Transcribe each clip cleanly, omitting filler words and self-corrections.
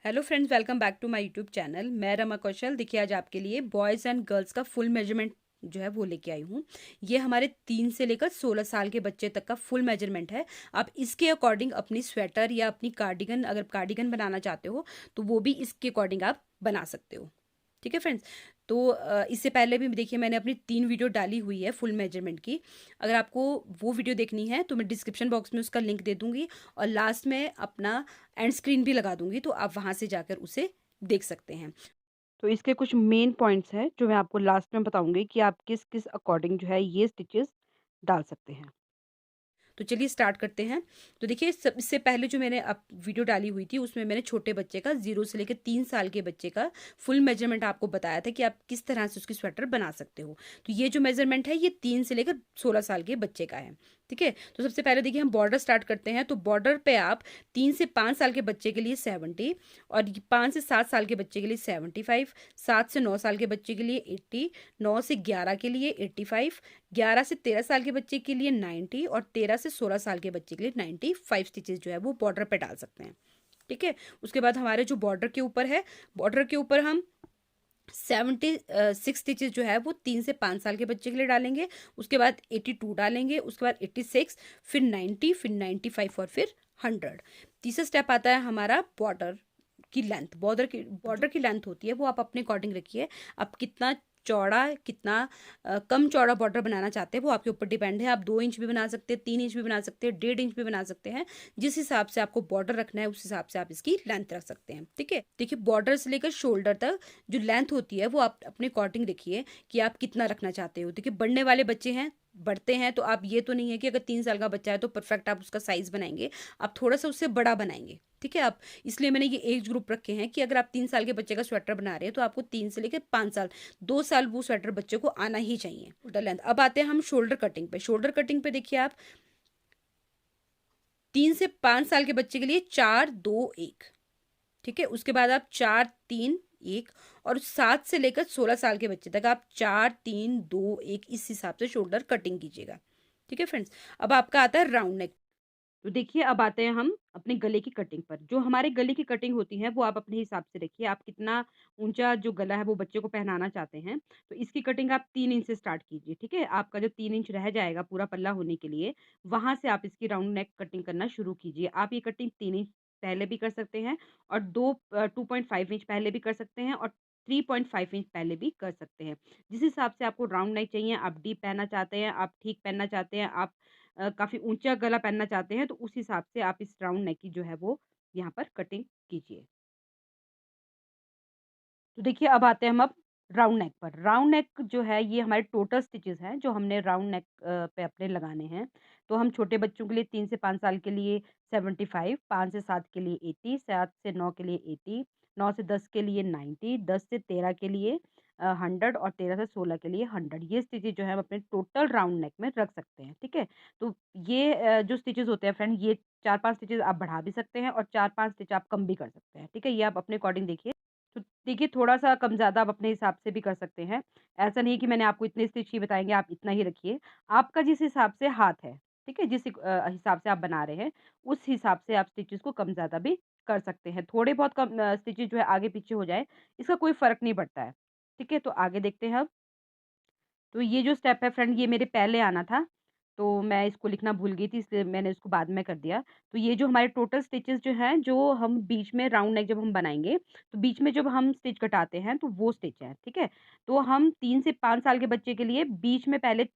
Hello friends, welcome back to my YouTube channel. मैं रमा कौशल। देखिए, आज आपके लिए बॉयज़ एंड गर्ल्स का फुल मेजरमेंट जो है वो लेके आई हूँ। ये हमारे 3 से लेकर 16 साल के बच्चे तक का फुल मेजरमेंट है। आप इसके अकॉर्डिंग अपनी स्वेटर या अपनी कार्डिगन, अगर कार्डिगन बनाना चाहते हो तो वो भी इसके अकॉर्डिंग आप बना सकते हो। ठीक है फ्रेंड्स। तो इससे पहले भी देखिए, मैंने अपनी 3 वीडियो डाली हुई है फुल मेजरमेंट की। अगर आपको वो वीडियो देखनी है तो मैं डिस्क्रिप्शन बॉक्स में उसका लिंक दे दूंगी, और लास्ट में अपना एंड स्क्रीन भी लगा दूंगी, तो आप वहां से जाकर उसे देख सकते हैं। तो इसके कुछ मेन पॉइंट्स हैं जो मैं आपको लास्ट में बताऊंगी कि आप किस किस अकॉर्डिंग जो है ये स्टिचेस डाल सकते हैं। तो चलिए स्टार्ट करते हैं। तो देखिए, इससे पहले जो मैंने अब वीडियो डाली हुई थी उसमें मैंने छोटे बच्चे का 0 से लेकर 3 साल के बच्चे का फुल मेजरमेंट आपको बताया था कि आप किस तरह से उसकी स्वेटर बना सकते हो। तो ये जो मेजरमेंट है ये 3 से लेकर 16 साल के बच्चे का है। ठीक है। तो सबसे पहले देखिए, हम बॉर्डर स्टार्ट करते हैं। तो बॉर्डर पे आप 3 से 5 साल के बच्चे के लिए 70, और 5 से 7 साल के बच्चे के लिए 75, 7 से 9 साल के बच्चे के लिए 80, 9 से 11 के लिए 85, 11 से 13 साल के बच्चे के लिए 90, और 13 से 16 साल के बच्चे के लिए 95 स्टिचेस जो है वो बॉर्डर पे डाल सकते हैं। ठीक है। उसके बाद हमारे जो बॉर्डर के ऊपर है, बॉर्डर के ऊपर हम 76 स्टिचेस जो है वो 3 से 5 साल के बच्चे के लिए डालेंगे। उसके बाद 82 डालेंगे, उसके बाद 86, फिर 90, फिर 95 और फिर 100। तीसरा स्टेप आता है हमारा बॉर्डर की लेंथ। बॉर्डर की लेंथ होती है वो आप अपने अकॉर्डिंग रखिए। आप कितना चौड़ा, कितना कम चौड़ा बॉर्डर बनाना चाहते हैं वो आपके ऊपर डिपेंड है। आप 2 इंच भी बना सकते हैं, 3 इंच भी बना सकते हैं, 1.5 इंच भी बना सकते हैं। जिस हिसाब से आपको बॉर्डर रखना है उस हिसाब से आप इसकी लेंथ रख सकते हैं। ठीक है। देखिए, बॉर्डर से लेकर शोल्डर तक जो लेंथ होती है वो आप अपने अकॉर्डिंग रखिए कि आप कितना रखना चाहते हो। देखिए, बढ़ने वाले बच्चे हैं, बढ़ते हैं, तो आप ये तो नहीं है कि अगर 3 साल का बच्चा है तो परफेक्ट आप उसका साइज बनाएंगे। आप थोड़ा सा उससे बड़ा बनाएंगे। ठीक है। आप, इसलिए मैंने ये एज ग्रुप रखे हैं कि अगर आप 3 साल के बच्चे का स्वेटर बना रहे हैं तो आपको 3 से लेकर 5 साल, 2 साल वो स्वेटर बच्चे को आना ही चाहिए उल्टा लेंथ। अब आते हैं हम शोल्डर कटिंग पे। शोल्डर कटिंग पे देखिए, आप 3 से 5 साल के बच्चे के लिए 4 2 1। ठीक है। उसके बाद आप 4 3 1, और 7 से लेकर 16 साल के बच्चे तक आप 4 3 2 1 इस हिसाब से शोल्डर कटिंग कीजिएगा। ठीक है फ्रेंड्स। अब आपका आता है राउंड नेक। तो देखिए, अब आते हैं हम अपने गले की कटिंग पर। जो हमारे गले की कटिंग होती है वो आप अपने हिसाब से रखिए। आप कितना ऊंचा जो गला है वो बच्चे को पहनाना चाहते हैं, तो इसकी कटिंग आप 3 इंच से स्टार्ट कीजिए। ठीक है। आपका जो 3 इंच रह जाएगा पूरा पल्ला होने के लिए, वहां से आप इसकी राउंड नेक कटिंग करना शुरू कीजिए। आप ये कटिंग 3 इंच पहले भी कर सकते हैं, और 2.5 इंच पहले भी कर सकते हैं, और 3.5 इंच पहले भी कर सकते हैं। जिस हिसाब से आपको राउंड नेक चाहिए, आप डीप पहनना चाहते हैं, आप ठीक पहनना चाहते हैं, आप काफ़ी ऊँचा गला पहनना चाहते हैं, तो उस हिसाब से आप इस राउंड नेक की जो है वो यहाँ पर कटिंग कीजिए। तो देखिए, अब आते हैं हम अब राउंड नेक पर। राउंड नेक जो है ये हमारे टोटल स्टिचेज़ हैं जो हमने राउंड नेक पे अपने लगाने हैं। तो हम छोटे बच्चों के लिए 3 से 5 साल के लिए 75, 5 से 7 के लिए 80, 7 से 9 के लिए 80, 9 से 10 के लिए 90, 10 से 13 के लिए 100, और 13 से 16 के लिए 100। ये स्टिचेज़ जो है हम अपने टोटल राउंड नेक में रख सकते हैं। ठीक है? तो ये जो स्टिचेज़ होते हैं फ्रेंड, ये 4-5 स्टिचेज़ आप बढ़ा भी सकते हैं, और 4-5 स्टिच आप कम भी कर सकते हैं। ठीक है? ये आप अपने अकॉर्डिंग देखिए। तो देखिए, थोड़ा-सा कम-ज़्यादा आप अपने हिसाब से भी कर सकते हैं। ऐसा नहीं है कि मैंने आपको इतने स्टिच ही बताएँगे, आप इतना ही रखिए। आपका जिस हिसाब से हाथ है, ठीक है? जिस हिसाब से आप बना रहे हैं, उस हिसाब से आप स्टिचेज़ को कम-ज़्यादा भी कर सकते हैं। थोड़े बहुत कम स्टिचेज़ जो है आगे-पीछे हो जाए, इसका कोई फ़र्क नहीं पड़ता है। ठीक है? तो आगे देखते हैं अब। तो ये जो स्टेप है फ्रेंड, ये मेरे पहले आना था, तो मैं इसको लिखना भूल गई थी, इसलिए मैंने इसको बाद में कर दिया। तो ये जो हमारे टोटल स्टिचेज़ जो हैं, जो हम बीच में राउंड नेक जब हम बनाएँगे, तो बीच में जब हम स्टिच कटाते हैं, तो वो स्टिच है, ठीक है? तो हम 3 से 5 साल के बच्चे के लिए बीच में पहले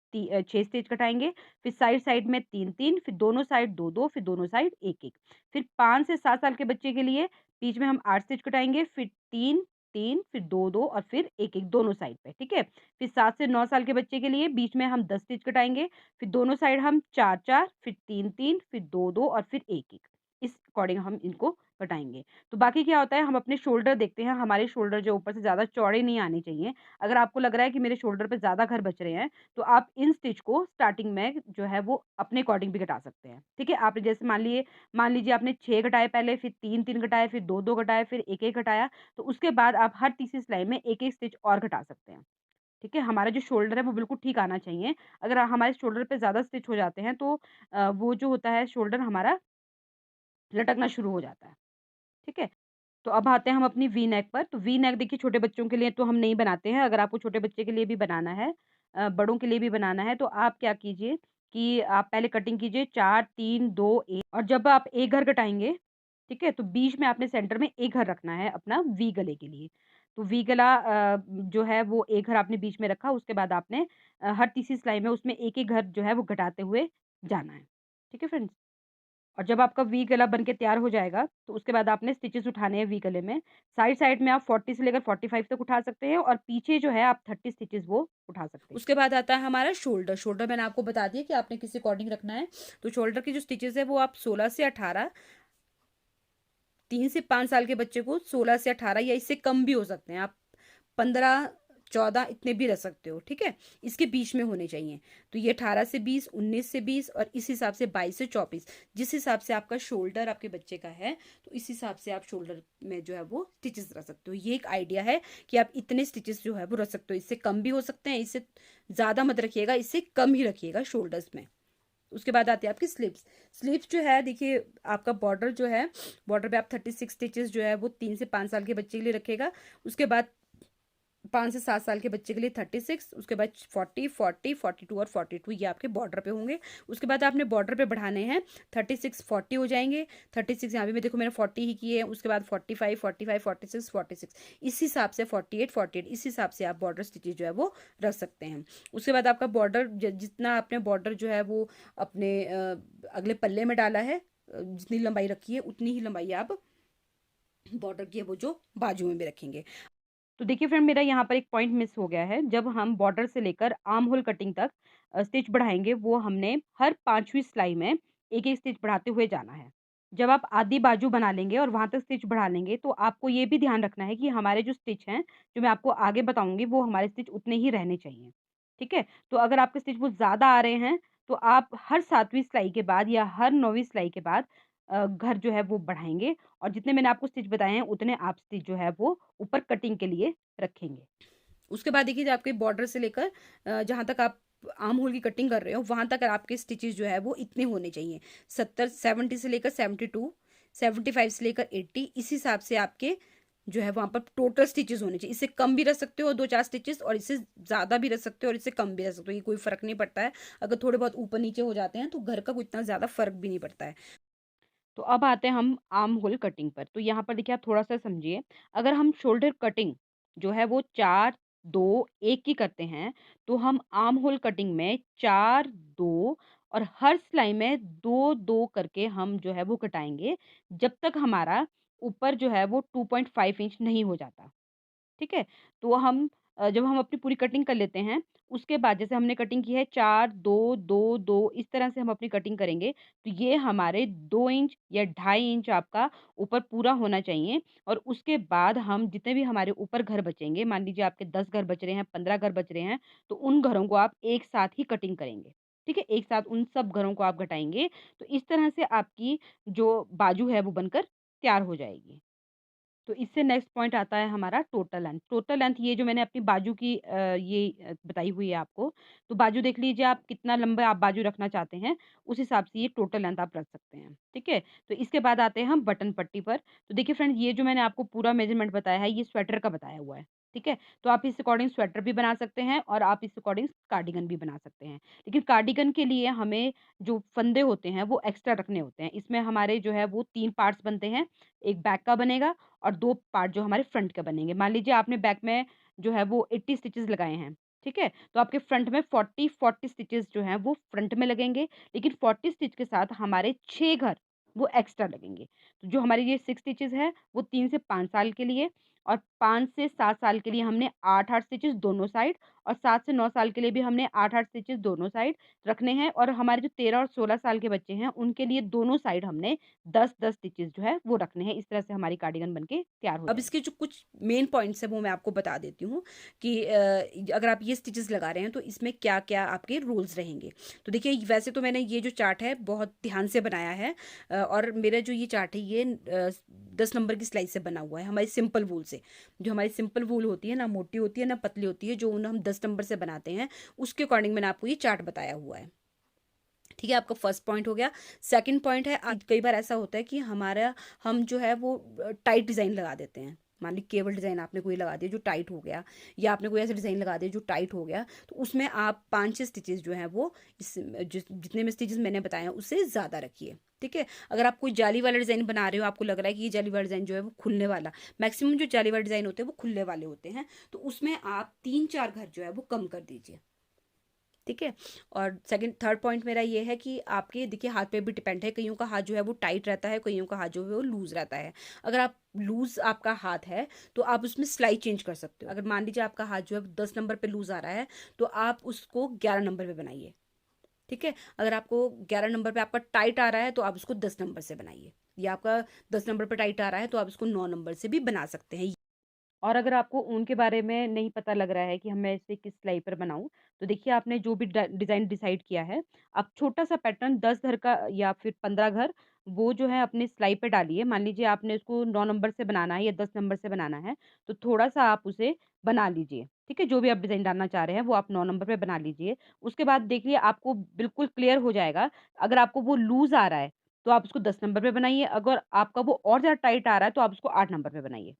6 स्टिच कटाएँगे, फिर साइड-साइड में 3-3, फिर दोनों साइड 2-2, फिर दोनों साइड 1-1। फिर 5 से 7 साल के बच्चे के लिए बीच में हम 8 स्टिच कटाएँगे, फिर 3-3, फिर 2-2 और फिर 1-1 दोनों साइड पे, ठीक है? फिर 7 से 9 साल के बच्चे के लिए बीच में हम 10 स्टिच कटाएँगे, फिर दोनों साइड हम 4-4, फिर 3-3, फिर 2-2 और फिर 1-1। इस अकॉर्डिंग हम इनको कटाएँगे। तो बाकी क्या होता है, हम अपने शोल्डर देखते हैं, हमारे शोल्डर जो ऊपर से ज़्यादा चौड़े नहीं आने चाहिए। अगर आपको लग रहा है कि मेरे शोल्डर पे ज़्यादा घर बच रहे हैं, तो आप इन स्टिच को स्टार्टिंग में जो है वो अपने अकॉर्डिंग भी कटा सकते हैं। ठीक है? आप जैसे मान लीजिए आपने 6 कटाए पहले, फिर 3-3 कटाए, फिर 2-2 कटाए, फिर 1-1 कटाया, तो उसके बाद आप हर तीसरी सिलाई में 1-1 स्टिच और कटा सकते हैं। ठीक है? हमारा जो शोल्डर है वो बिल्कुल ठीक आना चाहिए। अगर हमारे शोल्डर पे ज़्यादा स्टिच हो जाते हैं तो वो जो होता है शोल्डर हमारा लटकना शुरू हो जाता है। ठीक है? तो अब आते हैं हम अपनी वी नेक पर। तो वी नेक देखिए छोटे बच्चों के लिए तो हम नहीं बनाते हैं। अगर आपको छोटे बच्चे के लिए भी बनाना है, बड़ों के लिए भी बनाना है, तो आप क्या कीजिए कि आप पहले कटिंग कीजिए 4, 3, 2, 1, और जब आप एक घर कटाएँगे, ठीक है? तो बीच में आपने सेंटर में एक घर रखना है अपना वी गले के लिए। तो वी गला जो है वो एक घर आपने बीच में रखा, उसके बाद आपने हर तीसरी सिलाई में उसमें एक-एक घर जो है वो घटाते हुए जाना है। ठीक है फ्रेंड्स? और जब आपका वी गला बन के तैयार हो जाएगा, तो उसके बाद आपने स्टिचेज़ उठाने हैं वी गले में। साइड-साइड में आप 40 से लेकर 45 तक उठा सकते हैं, और पीछे जो है आप 30 स्टिचेज़ वो उठा सकते हैं। उसके बाद आता है हमारा शोल्डर। शोल्डर मैंने आपको बता दिया कि आपने किस अकॉर्डिंग रखना है। तो शोल्डर की जो स्टिचेज़ है वो आप 16 से 18, 3 से 5 साल के बच्चे को 16 से 18 या इससे कम भी हो सकते हैं। आप 15, 14 इतने भी रख सकते हो, ठीक है? इसके बीच में होने चाहिए। तो ये 18 से 20, 19 से 20 और इस हिसाब से 22 से 24। जिस हिसाब से आपका शोल्डर आपके बच्चे का है, तो इस हिसाब से आप शोल्डर में जो है वो स्टिचेस रख सकते हो। ये एक आइडिया है कि आप इतने स्टिचेस जो है वो रख सकते हो। इससे कम भी हो सकते हैं, इससे ज़्यादा मत रखिएगा, इससे कम ही रखिएगा शोल्डर्स में। उसके बाद आती है आपकी स्लीव्स। स्लीव्स जो है देखिए, आपका बॉर्डर जो है, बॉर्डर पे आप 36 स्टिचेस जो है वो 3 से 5 साल के बच्चे के लिए रखेगा। उसके बाद 5 से 7 साल के बच्चे के लिए 36, उसके बाद 40, 40, 42 और 42 ये आपके बॉर्डर पे होंगे। उसके बाद आपने बॉर्डर पे बढ़ाने हैं, 36, 40 हो जाएंगे। 36 यहाँ भी देखो मैंने 40 ही किए हैं। उसके बाद 45, 45, 46, 46, इस हिसाब से 48, 48 इस हिसाब से आप बॉर्डर स्टिचेज जो है वो रख सकते हैं। उसके बाद आपका बॉर्डर जितना आपने बॉर्डर जो है वो अपने अगले पल्ले में डाला है, जितनी लंबाई रखी है उतनी ही लंबाई आप बॉर्डर की है वो जो बाजू में भी रखेंगे। तो देखिए फ्रेंड, मेरा यहाँ पर एक पॉइंट मिस हो गया है। जब हम बॉर्डर से लेकर आर्म होल कटिंग तक स्टिच बढ़ाएँगे, वो हमने हर 5वीं सिलाई में एक-एक स्टिच बढ़ाते हुए जाना है। जब आप आधी बाजू बना लेंगे और वहाँ तक स्टिच बढ़ा लेंगे, तो आपको ये भी ध्यान रखना है कि हमारे जो स्टिच हैं, जो मैं आपको आगे बताऊँगी, वो हमारे स्टिच उतने ही रहने चाहिए। ठीक है? तो अगर आपके स्टिच बहुत ज़्यादा आ रहे हैं, तो आप हर 7वीं सिलाई के बाद या हर 9वीं सिलाई के बाद घर जो है वो बढ़ाएँगे, और जितने मैंने आपको स्टिच बताए हैं, उतने आप स्टिच जो है वो ऊपर कटिंग के लिए रखेंगे। उसके बाद देखिए, आपके बॉर्डर से लेकर जहाँ तक आप आर्म होल की कटिंग कर रहे हो वहां तक आपके स्टिचेस जो है वो इतने होने चाहिए। 70 से लेकर 72, 75 से लेकर 80, इस हिसाब से आपके जो है वहां पर टोटल स्टिचेस होने चाहिए। इससे कम भी रख सकते हो 2-4 स्टिचेस, और इससे ज्यादा भी रख सकते हो और इससे कम भी रख सकते हो, ये कोई फर्क नहीं पड़ता है। अगर थोड़े बहुत ऊपर नीचे हो जाते हैं तो घर का कोई इतना ज्यादा फर्क भी नहीं पड़ता है। तो अब आते हैं हम आर्म होल कटिंग पर। तो यहाँ पर देखिए आप थोड़ा-सा समझिए, अगर हम शोल्डर कटिंग जो है वो 4, 2, 1 की करते हैं, तो हम आर्म होल कटिंग में 4, 2 और हर सिलाई में 2-2 करके हम जो है वो कटाएँगे, जब तक हमारा ऊपर जो है वो 2.5 इंच नहीं हो जाता। ठीक है? तो हम जब हम अपनी पूरी कटिंग कर लेते हैं, उसके बाद जैसे हमने कटिंग की है 4, 2, 2, 2 इस तरह से हम अपनी कटिंग करेंगे, तो ये हमारे 2 इंच या ढाई इंच आपका ऊपर पूरा होना चाहिए, और उसके बाद हम जितने भी हमारे ऊपर घर बचेंगे, मान लीजिए आपके 10 घर बच रहे हैं, 15 घर बच रहे हैं, तो उन घरों को आप एक साथ ही कटिंग करेंगे। ठीक है? एक साथ उन सब घरों को आप घटाएँगे, तो इस तरह से आपकी जो बाजू है वो बनकर तैयार हो जाएगी। तो इससे नेक्स्ट पॉइंट आता है हमारा टोटल लेंथ। टोटल लेंथ ये जो मैंने अपनी बाजू की बताई हुई है आपको। तो बाजू देख लीजिए आप कितना लंबा आप बाजू रखना चाहते हैं, उस हिसाब से ये टोटल लेंथ आप रख सकते हैं, ठीक है? तो इसके बाद आते हैं हम बटन पट्टी पर। तो देखिए फ्रेंड्स, ये जो मैंने आपको पूरा मेज़रमेंट बताया है, ये स्वेटर का बताया हुआ है, ठीक है? तो आप इस अकॉर्डिंग स्वेटर भी बना सकते हैं और आप इस अकॉर्डिंग कार्डिगन भी बना सकते हैं। लेकिन कार्डिगन के लिए हमें जो फंदे होते हैं वो एक्स्ट्रा रखने होते हैं। इसमें हमारे जो है वो 3 पार्ट्स बनते हैं, एक बैक का बनेगा और 2 पार्ट जो हमारे फ्रंट के बनेंगे। मान लीजिए आपने बैक में जो है वो 80 स्टिचेज़ लगाए हैं, ठीक है? तो आपके फ्रंट में 40-40 स्टिचेज़ जो हैं वो फ्रंट में लगेंगे, लेकिन 40 स्टिच के साथ हमारे 6 घर वो एक्स्ट्रा लगेंगे। तो जो हमारे ये 6 स्टिचेज़ हैं वो 3 से 5 साल के लिए, और 5 से 7 साल के लिए हमने 8-8 स्टिचेज़ दोनों साइड, और 7 से 9 साल के लिए भी हमने 8-8 स्टिचेज़ दोनों साइड रखने हैं, और हमारे जो 13 और 16 साल के बच्चे हैं उनके लिए दोनों साइड हमने 10-10 स्टिचेज़ जो है वो रखने हैं। इस तरह से हमारी कार्डिगन बनके तैयार हो अब जाएगी। इसके जो कुछ मेन पॉइंट्स हैं वो मैं आपको बता देती हूँ कि अगर आप ये स्टिचेस लगा रहे हैं तो इसमें क्या क्या आपके रूल्स रहेंगे। तो देखिए, वैसे तो मैंने ये जो चार्ट है बहुत ध्यान से बनाया है, और मेरा जो ये चार्ट है ये 10 नंबर की सिलाई से बना हुआ है, हमारी सिंपल वूल से। जो हमारी सिंपल वूल होती है, ना मोटी होती है ना पतली होती है, जो हम 10 नंबर से बनाते हैं, उसके अकॉर्डिंग मैंने आपको ये चार्ट बताया हुआ है। ठीक है, आपका फर्स्ट पॉइंट हो गया। सेकंड पॉइंट है, कई बार ऐसा होता है कि हम जो है वो टाइट डिज़ाइन लगा देते हैं। मान ली केबल डिज़ाइन आपने कोई लगा दिया जो टाइट हो गया, या आपने कोई ऐसा डिज़ाइन लगा दिया जो टाइट हो गया, तो उसमें आप 5-6 स्टिचेस जो हैं वो जितने में स्टिचेस मैंने बताए हैं उससे ज़्यादा रखिए। ठीक है, अगर आप कोई जाली वाला डिज़ाइन बना रहे हो, आपको लग रहा है कि ये जाली वाला डिज़ाइन जो है वो खुलने वाला, मैक्सिमम जो जाली वाले डिज़ाइन होते हैं वो खुलने वाले होते हैं, तो उसमें आप 3-4 घर जो है वो कम कर दीजिए। ठीक है, और थर्ड पॉइंट मेरा ये है कि आपके देखिए हाथ पे भी डिपेंड है, कईयों का हाथ जो है वो टाइट रहता है, कईयों का हाथ जो है वो लूज रहता है। अगर आप लूज आपका हाथ है तो आप उसमें सिलाई चेंज कर सकते हो। अगर मान लीजिए आपका हाथ जो है 10 नंबर पे लूज आ रहा है तो आप उसको 11 नंबर पे बनाइए। ठीक है, अगर आपको 11 नंबर पे आपका टाइट आ रहा है तो आप उसको 10 नंबर से बनाइए, या आपका 10 नंबर पे टाइट आ रहा है तो आप उसको 9 नंबर से भी बना सकते हैं। और अगर आपको ऊन के बारे में नहीं पता लग रहा है कि मैं इसे किस सिलाई पर बनाऊँ, तो देखिए आपने जो भी डिज़ाइन डिसाइड किया है, आप छोटा-सा पैटर्न 10 घर का या फिर 15 घर वो जो है अपनी सिलाई पे डालिए। मान लीजिए आपने उसको 9 नंबर से बनाना है या 10 नंबर से बनाना है, तो थोड़ा-सा आप उसे बना लीजिए। ठीक है? जो भी आप डिज़ाइन डालना चाह रहे हैं, वो आप 9 नंबर पे बना लीजिए। उसके बाद देखिए आपको बिल्कुल क्लियर हो जाएगा। अगर आपको वो लूज़ आ रहा है, तो आप उसको 10 नंबर पे बनाइए। अगर आपका वो और ज़्यादा टाइट आ रहा है, तो आप उसको 8 नंबर पे बनाइए।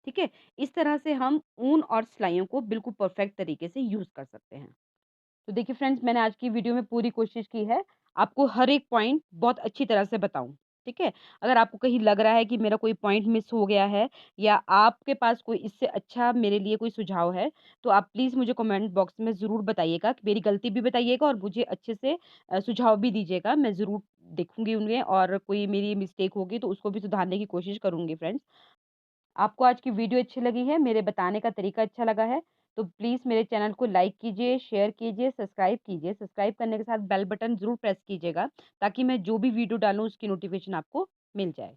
ठीक है? इस तरह से हम ऊन और सिलाइयों को बिल्कुल परफेक्ट तरीके से यूज़ कर सकते हैं। तो देखिए फ्रेंड्स मैंने आज की वीडियो में पूरी कोशिश की है, आपको हर एक पॉइंट बहुत अच्छी तरह से बताऊँ। ठीक है? अगर आपको कहीं लग रहा है कि मेरा कोई पॉइंट मिस हो गया है या आपके पास कोई इससे अच्छा मेरे लिए कोई सुझाव है, तो आप प्लीज़ मुझे कमेंट बॉक्स में ज़रूर बताइएगा। मेरी गलती भी बताइएगा और मुझे अच्छे से सुझाव भी दीजिएगा। मैं ज़रूर देखूँगी उन्हें और कोई मेरी मिस्टेक होगी तो उसको भी सुधारने की कोशिश करूँगी फ्रेंड्स। आपको आज की वीडियो अच्छी लगी है, मेरे बताने का तरीका अच्छा लगा है, तो प्लीज़ मेरे चैनल को लाइक कीजिए, शेयर कीजिए, सब्सक्राइब कीजिए। सब्सक्राइब करने के साथ बेल बटन ज़रूर प्रेस कीजिएगा, ताकि मैं जो भी वीडियो डालूँ उसकी नोटिफ़िकेशन आपको मिल जाए।